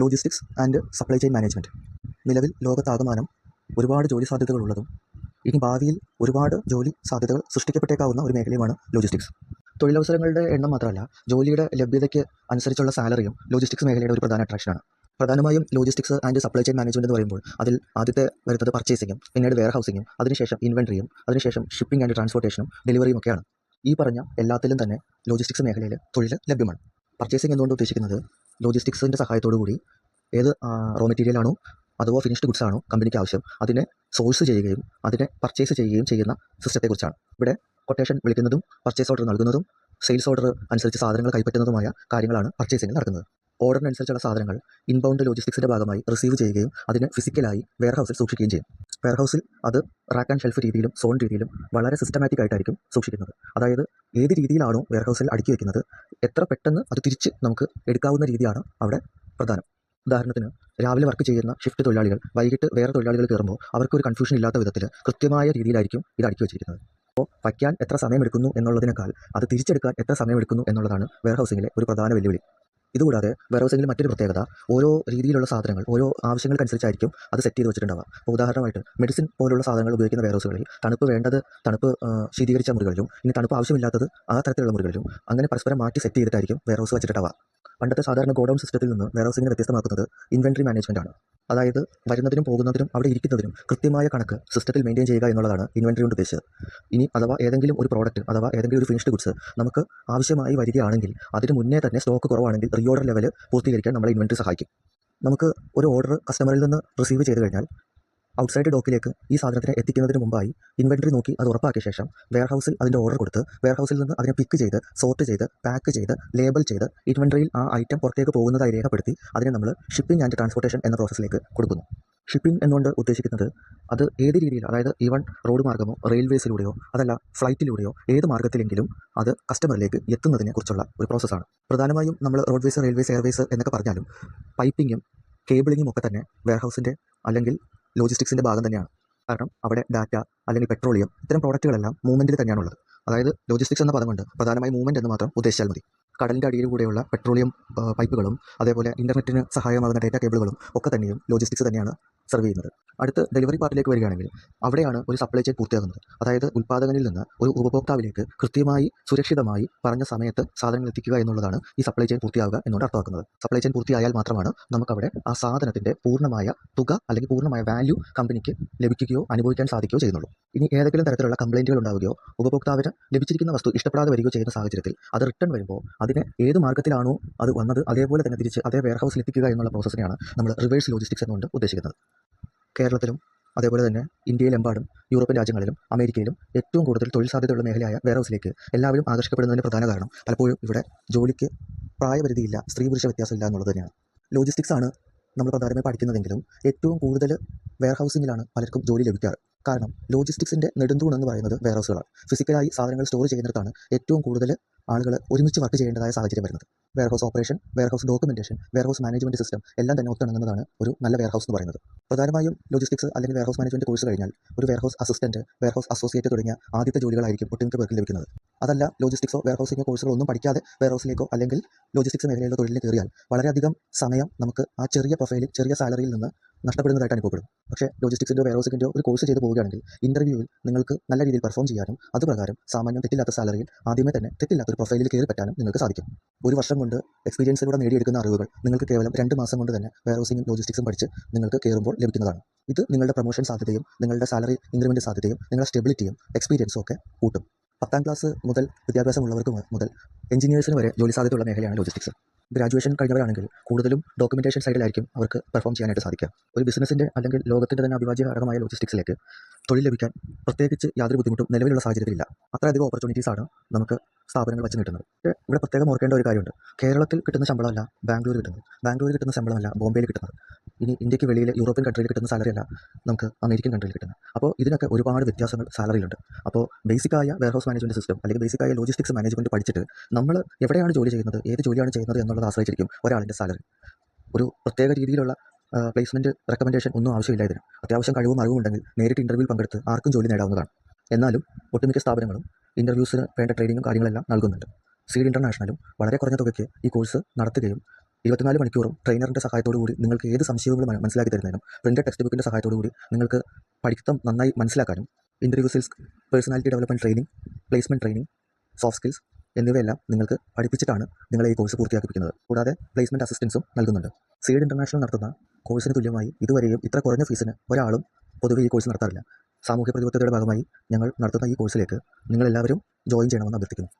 Logistics and supply chain management നിലവിൽ ലോകത്താകമാനം ഒരുപാട് ജോലി സാധ്യതകളുള്ളതും ഇനി ഭാവിയിൽ ഒരുപാട് ജോലി സാധ്യതകൾ സൃഷ്ടിക്കപ്പെട്ടേക്കാവുന്ന ഒരു മേഖലയുമാണ് ലോജിസ്റ്റിക്സ്. തൊഴിലവസരങ്ങളുടെ എണ്ണം മാത്രമല്ല, ജോലിയുടെ ലഭ്യതയ്ക്ക് അനുസരിച്ചുള്ള സാലറിയും ലോജിസ്റ്റിക്സ് മേഖലയുടെ ഒരു പ്രധാന അട്രാക്ഷനാണ്. പ്രധാനമായും logistics and supply chain management എന്ന് പറയുമ്പോൾ അതിൽ ആദ്യത്തെ വരുന്നത് പർച്ചേസിങ്ങും, പിന്നീട് വെയർ ഹൗസിങ്ങും, അതിനുശേഷം ഇൻവെൻട്രിയും, അതിനുശേഷം ഷിപ്പിംഗ് ആൻഡ് ട്രാൻസ്പോർട്ടേഷനും ഡെലിവറിയും ഒക്കെയാണ്. ഈ പറഞ്ഞ എല്ലാത്തിലും തന്നെ ലോജിസ്റ്റിക്സ് മേഖലയിൽ തൊഴിൽ ലഭ്യമാണ്. പർച്ചേസിംഗ് എന്തുകൊണ്ട് ഉദ്ദേശിക്കുന്നത്, ലോജിസ്റ്റിക്സിൻ്റെ സഹായത്തോടു കൂടി ഏത് റോ മെറ്റീരിയൽ ആണോ അഥവാ ഫിനിഷ്ഡ് ഗുഡ്സ് ആണോ കമ്പനിക്ക് ആവശ്യം, അതിനെ സോഴ്സ് ചെയ്യുകയും അതിനെ പർച്ചേസ് ചെയ്യുകയും ചെയ്യുന്ന സിസ്റ്റത്തെക്കുറിച്ചാണ്. ഇവിടെ കൊട്ടേഷൻ വിളിക്കുന്നതും പർച്ചേസ് ഓർഡർ നൽകുന്നതും സെയിൽസ് ഓർഡർ അനുസരിച്ച് സാധനങ്ങൾ കൈപ്പറ്റുന്നതുമായ കാര്യങ്ങളാണ് പർച്ചേസിംഗ് നടക്കുന്നത്. ഓർഡറിനനുസരിച്ചുള്ള സാധനങ്ങൾ ഇൻബൗണ്ട് ലോജിസ്റ്റിക്സിൻ്റെ ഭാഗമായി റിസീവ് ചെയ്യുകയും അതിനെ ഫിസിക്കലായി വെയർ ഹൗസിൽ സൂക്ഷിക്കുകയും ചെയ്യും. വെയർ ഹൗസിൽ അത് റാക്ക് ആൻഡ് ഷെൽഫ് രീതിയിലും സോൺ രീതിയിലും വളരെ സിസ്റ്റമാറ്റിക് ആയിട്ടായിരിക്കും സൂക്ഷിക്കുന്നത്. അതായത് ഏത് രീതിയിലാണോ വെയർ ഹൗസിൽ അടുക്കി വയ്ക്കുന്നത്, എത്ര പെട്ടെന്ന് അത് തിരിച്ച് നമുക്ക് എടുക്കാവുന്ന രീതിയാണ് അവിടെ പ്രധാനം. ഉദാഹരണത്തിന്, രാവിലെ വർക്ക് ചെയ്യുന്ന ഷിഫ്റ്റ് തൊഴിലാളികൾ വൈകിട്ട് വേറെ തൊഴിലാളികൾ കയറുമ്പോൾ അവർക്ക് ഒരു കൺഫ്യൂഷൻ ഇല്ലാത്ത വിധത്തിൽ കൃത്യമായ രീതിയിലായിരിക്കും ഇത് അടുക്കി വെച്ചിരിക്കുന്നത്. അപ്പോൾ വയ്ക്കാൻ എത്ര സമയമെടുക്കുന്നു എന്നുള്ളതിനേക്കാൾ അത് തിരിച്ചെടുക്കാൻ എത്ര സമയമെടുക്കുന്നു എന്നുള്ളതാണ് വെയർ ഹൗസിങ്ങിലെ ഒരു പ്രധാന വെല്ലുവിളി. ഇതുകൂടാതെ വെയർ ഹൗസിങ്ങിൽ മറ്റൊരു പ്രത്യേകത, ഓരോ രീതിയിലുള്ള സാധനങ്ങൾ ഓരോ ആവശ്യങ്ങൾക്കനുസരിച്ചായിരിക്കും അത് സെറ്റ് ചെയ്ത് വെച്ചിട്ടുണ്ടാവുക. അപ്പോൾ ഉദാഹരണമായിട്ട് മെഡിസിൻ പോലുള്ള സാധനങ്ങൾ ഉപയോഗിക്കുന്ന വെയർ ഹൗസുകളിൽ തണുപ്പ് വേണ്ടത് തണുപ്പ് ശീതീകരിച്ച മുറികളിലും, ഇനി തണുപ്പ് ആവശ്യമില്ലാത്തത് ആ തരത്തിലുള്ള മുറികളിലും അങ്ങനെ പരസ്പരം മാറ്റി സെറ്റ് ചെയ്തിട്ടായിരിക്കും വെയർ ഹൗസ് വെച്ചിട്ടുണ്ടാവുക. പണ്ടത്തെ സാധാരണ ഗോഡൗൺ സിസ്റ്റത്തിൽ നിന്ന് വെയർ ഹൗസിങ്ങിനെ വ്യത്യസ്തമാക്കുന്നത് ഇൻവെൻട്രി മാനേജ്മെൻ്റ് ആണ്. അതായത് വരുന്നതിനും പോകുന്നതിനും അവിടെ ഇരിക്കുന്നതിനും കൃത്യമായ കണക്ക് സിസ്റ്റത്തിൽ മെയിൻറ്റെയിൻ ചെയ്യുക എന്നുള്ളതാണ് ഇൻവെൻട്രി കൊണ്ട് ഉദ്ദേശിച്ചത്. ഇനി അഥവാ ഏതെങ്കിലും ഒരു പ്രോഡക്റ്റ് അഥവാ ഏതെങ്കിലും ഒരു ഫിനിഷ്ഡ് ഗുഡ്സ് നമുക്ക് ആവശ്യമായി വരികയാണെങ്കിൽ അതിന് മുന്നേ തന്നെ സ്റ്റോക്ക് കുറവാണെങ്കിൽ റീഓർഡർ ലെവൽ പൂർത്തീകരിക്കാൻ നമ്മളെ ഇൻവെൻട്രി സഹായിക്കും. നമുക്ക് ഒരു ഓർഡർ കസ്റ്റമറിൽ നിന്ന് റിസീവ് ചെയ്ത് കഴിഞ്ഞാൽ ഔട്ട്സൈഡ് ഡോക്കിലേക്ക് ഈ സാധനത്തിനെ എത്തിക്കുന്നതിന് മുമ്പായി ഇൻവെൻട്രി നോക്കി അത് ഉറപ്പാക്കിയ ശേഷം വെയർ ഹൗസിൽ അതിൻ്റെ ഓർഡർ കൊടുത്ത് വെയർ ഹൗസിൽ നിന്ന് അതിനെ പിക്ക് ചെയ്ത് സോർട്ട് ചെയ്ത് പാക്ക് ചെയ്ത് ലേബൽ ചെയ്ത് ഇൻവെൻട്രിയിൽ ആ ഐറ്റം പുറത്തേക്ക് പോകുന്നതായി രേഖപ്പെടുത്തി അതിനെ നമ്മൾ ഷിപ്പിംഗ് ആൻഡ് ട്രാൻസ്പോർട്ടേഷൻ എന്ന പ്രോസസ്സിലേക്ക് കൊടുക്കുന്നു. ഷിപ്പിംഗ് എന്നുകൊണ്ട് ഉദ്ദേശിക്കുന്നത് അത് ഏത് രീതിയിൽ, അതായത് ഈവൺ റോഡ് മാർഗ്ഗമോ റെയിൽവേസിലൂടെയോ അതല്ല ഫ്ലൈറ്റിലൂടെയോ ഏത് മാർഗ്ഗത്തിലെങ്കിലും അത് കസ്റ്റമറിലേക്ക് എത്തുന്നതിനെ കുറിച്ചുള്ള ഒരു പ്രോസസ്സാണ്. പ്രധാനമായും നമ്മൾ റോഡ്വേസ്, റെയിൽവേസ്, എയർവേസ് എന്നൊക്കെ പറഞ്ഞാലും പൈപ്പിങ്ങും കേബിളിങ്ങും ഒക്കെ തന്നെ വെയർ ഹൗസിൻ്റെ അല്ലെങ്കിൽ ലോജിസ്റ്റിക്സിൻ്റെ ഭാഗം തന്നെയാണ്. കാരണം അവിടെ ഡാറ്റ അല്ലെങ്കിൽ പെട്രോളിയം ഇത്തരം പ്രോഡക്റ്റുകളെല്ലാം മൂവ്മെൻറ്റിൽ തന്നെയാണുള്ളത്. അതായത് ലോജിസ്റ്റിക്സ് എന്ന പദം കൊണ്ട് പ്രധാനമായി മൂവ്മെൻറ്റ് എന്ന് മാത്രം ഉദ്ദേശിച്ചാൽ മതി. കടലിൻ്റെ അടിയിലൂടെയുള്ള പെട്രോളിയം പൈപ്പുകളും അതേപോലെ ഇൻ്റർനെറ്റിന് സഹായമാകുന്ന ഡേറ്റ കേബിളുകളും ഒക്കെ തന്നെയും ലോജിസ്റ്റിക്സ് തന്നെയാണ് സെർവ് ചെയ്യുന്നത്. അടുത്ത് ഡെലിവറി പാർട്ടിലേക്ക് വരികയാണെങ്കിൽ അവിടെയാണ് ഒരു സപ്ലൈ ചെയിൻ പൂർത്തിയാകുന്നത്. അതായത് ഉൽപ്പാദകനിൽ നിന്ന് ഒരു ഉപഭോക്താവിലേക്ക് കൃത്യമായി സുരക്ഷിതമായി പറഞ്ഞ സമയത്ത് സാധനങ്ങൾ എത്തിക്കുക എന്നുള്ളതാണ് ഈ സപ്ലൈ ചെയിൻ പൂർത്തിയാവുക എന്നുകൊണ്ട് അർത്ഥമാക്കുന്നത്. സപ്ലൈ ചെയിൻ പൂർത്തിയായാൽ മാത്രമാണ് നമുക്കവിടെ ആ സാധനത്തിൻ്റെ പൂർണ്ണമായ തുക അല്ലെങ്കിൽ പൂർണ്ണമായ വാല്യൂ കമ്പനിക്ക് ലഭിക്കുകയോ അനുഭവിക്കാൻ സാധിക്കുകയോ ചെയ്യുന്നുള്ളൂ. ഇനി ഏതെങ്കിലും തരത്തിലുള്ള കംപ്ലയിൻറ്റുകൾ ഉണ്ടാവുകയോ ഉപഭോക്താവിന് ലഭിച്ചിരിക്കുന്ന വസ്തു ഇഷ്ടപ്പെടാതെ വരികയോ ചെയ്യുന്ന സാഹചര്യത്തിൽ അത് റിട്ടേൺ വരുമ്പോൾ അതിനെ ഏത് മാർഗ്ഗത്തിലാണോ അത് വന്നത് അതേപോലെ തന്നെ തിരിച്ച് അതേ വെയർ ഹൗസിൽ എത്തിക്കുക എന്നുള്ള പ്രോസസ്സിനെയാണ് നമ്മൾ റിവേഴ്സ് ലോജിസ്റ്റിക്സ് എന്നുകൊണ്ട് ഉദ്ദേശിക്കുന്നത്. കേരളത്തിലും അതേപോലെ തന്നെ ഇന്ത്യയിലെമ്പാടും യൂറോപ്യൻ രാജ്യങ്ങളിലും അമേരിക്കയിലും ഏറ്റവും കൂടുതൽ തൊഴിൽ സാധ്യതയുള്ള മേഖലയായ വെയർ ഹൗസിലേക്ക് എല്ലാവരും ആകർഷിക്കപ്പെടുന്നതിന് പ്രധാന കാരണം പലപ്പോഴും ഇവിടെ ജോലിക്ക് പ്രായപരിധിയില്ല, സ്ത്രീ പുരുഷ വ്യത്യാസമില്ല എന്നുള്ളത് തന്നെയാണ്. ലോജിസ്റ്റിക്സ് ആണ് നമ്മൾ പ്രധാനമായി പഠിക്കുന്നതെങ്കിലും ഏറ്റവും കൂടുതൽ വെയർ ഹൗസിങ്ങിലാണ് പലർക്കും ജോലി ലഭിക്കാറ്. കാരണം ലോജിസ്റ്റിക്സിൻ്റെ നെടുന്തൂൺ എന്ന് പറയുന്നത് വെയർ ഹൗസുകളാണ്. ഫിസിക്കലായി സാധനങ്ങൾ സ്റ്റോർ ചെയ്യുന്നിടത്താണ് ഏറ്റവും കൂടുതൽ ആളുകൾ ഒരുമിച്ച് വർക്ക് ചെയ്യേണ്ടതായ സാഹചര്യം വരുന്നത്. Warehouse operation, warehouse documentation, warehouse management system എല്ലാം തന്നെ ഒത്തിണങ്ങുന്നതാണ് ഒരു നല്ല വെയർ ഹൗസ് എന്ന് പറയുന്നത്. പ്രധാനമായും ലോജിസ്റ്റിക്സ് അല്ലെങ്കിൽ വെയർ ഹൗസ് മാനേജ്മെൻറ്റ് കോഴ്സ് കഴിഞ്ഞാൽ ഒരു warehouse assistant, warehouse associate തുടങ്ങിയ ആദ്യത്തെ ജോലികളായിരിക്കും ഒട്ടുമിക്ക പേർക്ക് ലഭിക്കുന്നത്. അതല്ല ലോജിസ്റ്റിക്സോ വെയർ ഹൗസിങ്ങോ കോഴ്സുകളൊന്നും പഠിക്കാതെ വെയർ ഹൗസിലേക്കോ അല്ലെങ്കിൽ ലോജിസ്റ്റിക്സ് മേഖലയിലോ തൊഴിലിന് കയറിയാൽ വളരെയധികം സമയം നമുക്ക് ആ ചെറിയ പ്രൊഫൈലിൽ ചെറിയ സാലറിയിൽ നിന്ന് നഷ്ടപ്പെടുന്നതായിട്ട് അനുഭവപ്പെടും. പക്ഷേ ലോജിസ്റ്റിക്സിൻ്റെ വെയർ ഹൗസിൻ്റെയോ ഒരു കോഴ്സ് ചെയ്ത് പോവുകയാണെങ്കിൽ ഇൻ്റർവ്യൂവിൽ നിങ്ങൾക്ക് നല്ല രീതിയിൽ പെർഫോം ചെയ്യാനും അതുപ്രകാരം സാമാന്യം തെറ്റില്ലാത്ത സാലറിയിൽ ആദ്യമേ തന്നെ തെറ്റില്ലാത്തൊരു പ്രൊഫൈലിൽ കയറി പറ്റാനും നിങ്ങൾക്ക് സാധിക്കും. ഒരു വർഷം കൊണ്ട് എക്സ്പീരിയൻസിലൂടെ നേടിയെടുക്കുന്ന അറിവുകൾ നിങ്ങൾക്ക് കേവലം 2 മാസം കൊണ്ട് തന്നെ വെയർ ഹൗസിങ്ങും ലോജിസ്റ്റിക്സും പഠിച്ച് നിങ്ങൾക്ക് കയറുമ്പോൾ ലഭിക്കുന്നതാണ്. ഇത് നിങ്ങളുടെ പ്രൊമോഷൻ സാധ്യതയും നിങ്ങളുടെ സാലറി ഇൻക്രിമെൻറ്റ് സാധ്യതയും നിങ്ങളുടെ സ്റ്റെബിലിറ്റിയും എക്സ്പീരിയൻസും ഒക്കെ കൂട്ടും. 10ാം ക്ലാസ് മുതൽ വിദ്യാഭ്യാസമുള്ളവർക്ക് മുതൽ എഞ്ചിനീയേഴ്സിന് വരെ ജോലി സാധ്യതയുള്ള മേഖലയാണ് ലോജിസ്റ്റിക്സ്. ഗ്രാജുവേഷൻ കഴിഞ്ഞവരാണെങ്കിൽ കൂടുതലും ഡോക്യുമെൻറ്റേഷൻ സൈഡിലായിരിക്കും അവർക്ക് പെർഫോം ചെയ്യാനായിട്ട് സാധിക്കുക. ഒരു ബിസിനസ്സിൻ്റെ അല്ലെങ്കിൽ ലോകത്തിൻ്റെ തന്നെ അവിഭാജ്യ ഘടകമായ ലോജിസ്റ്റിക്സിലേക്ക് തൊഴിൽ ലഭിക്കാൻ പ്രത്യേകിച്ച് യാതൊരു ബുദ്ധിമുട്ടും നിലവിലുള്ള സാഹചര്യത്തിലില്ല. അത്രയധികം ഓപ്പർച്യൂണിറ്റീസാണ് നമുക്ക് സ്ഥാപനങ്ങൾ വച്ച് കിട്ടുന്നത്. പക്ഷേ ഇവിടെ പ്രത്യേകം ഓർക്കേണ്ട ഒരു കാര്യമുണ്ട്. കേരളത്തിൽ കിട്ടുന്ന ശമ്പളമല്ല ബാംഗ്ലൂർ കിട്ടുന്നത്, ബാംഗ്ലൂർ കിട്ടുന്ന ശമ്പളമല്ല ബോംബെയിൽ കിട്ടുന്നത്, ഇനി ഇന്ത്യക്ക് വെളിയിൽ യൂറോപ്യൻ കൺട്രിയിൽ കിട്ടുന്ന സാലറി അല്ല നമുക്ക് അമേരിക്കൻ കൺട്രിയിൽ കിട്ടുന്നത്. അപ്പോൾ ഇതിനൊക്കെ ഒരുപാട് വ്യത്യാസങ്ങൾ സാലറിയിലുണ്ട്. അപ്പോൾ ബേസിക്കായ വെയർ ഹൗസ് മാനേജ്മെൻറ്റ് സിസ്റ്റം അല്ലെങ്കിൽ ബേസിക്കായ ലോജിസ്റ്റിക്സ് മാനേജ്മെൻറ്റ് പഠിച്ചിട്ട് നമ്മൾ എവിടെയാണ് ജോലി ചെയ്യുന്നത്, ഏത് ജോലിയാണ് ചെയ്യുന്നത് എന്നുള്ളത് ആശ്രയിച്ചിരിക്കും ഒരാളിൻ്റെ സാലറി. ഒരു പ്രത്യേക രീതിയിലുള്ള പ്ലേസ്മെൻറ്റ് റെക്കമെൻഡേഷൻ ഒന്നും ആവശ്യമില്ല. ഇതിന് അത്യാവശ്യം കഴിവും അറിവുണ്ടെങ്കിൽ നേരിട്ട് ഇൻ്റർവ്യൂവിൽ പങ്കെടുത്ത് ആർക്കും ജോലി നേടാവുന്നതാണ്. എന്നാലും ഒട്ടുമിക്ക സ്ഥാപനങ്ങളും ഇൻ്റർവ്യൂസിന് വേണ്ട ട്രെയിനിങ്ങും കാര്യങ്ങളെല്ലാം നൽകുന്നുണ്ട്. സീഡ് ഇൻ്റർനാഷണലും വളരെ കുറഞ്ഞ തുകയ്ക്ക് ഈ കോഴ്സ് നടത്തുകയും 24 മണിക്കൂറും ട്രെയിനറിൻ്റെ സഹായത്തോടു കൂടി നിങ്ങൾക്ക് ഏത് സംശയങ്ങളും മനസ്സിലാക്കി തരുന്നതിനും പ്രിൻ്റഡ് ടെക്സ്റ്റ് ബുക്കിൻ്റെ സഹായത്തോടു കൂടി നിങ്ങൾക്ക് പഠിത്തം നന്നായി മനസ്സിലാക്കാനും interview skills, personality development training, placement training, soft skills എന്നിവയെല്ലാം നിങ്ങൾക്ക് പഠിപ്പിച്ചിട്ടാണ് നിങ്ങളെ ഈ കോഴ്സ് പൂർത്തിയാക്കിപ്പിക്കുന്നത്. കൂടാതെ പ്ലേസ്മെൻറ്റ് അസിസ്റ്റൻസും നൽകുന്നുണ്ട്. സീഡ് ഇൻ്റർനാഷണൽ നടത്തുന്ന കോഴ്സിന് തുല്യമായി ഇതുവരെയും ഇത്ര കുറഞ്ഞ ഫീസിന് ഒരാളും പൊതുവെ ഈ കോഴ്സ് നടത്താറില്ല. സാമൂഹ്യ പ്രതിബദ്ധതയുടെ ഭാഗമായി ഞങ്ങൾ നടത്തുന്ന ഈ കോഴ്സിലേക്ക് നിങ്ങളെല്ലാവരും ജോയിൻ ചെയ്യണമെന്ന് അഭ്യർത്ഥിക്കുന്നു.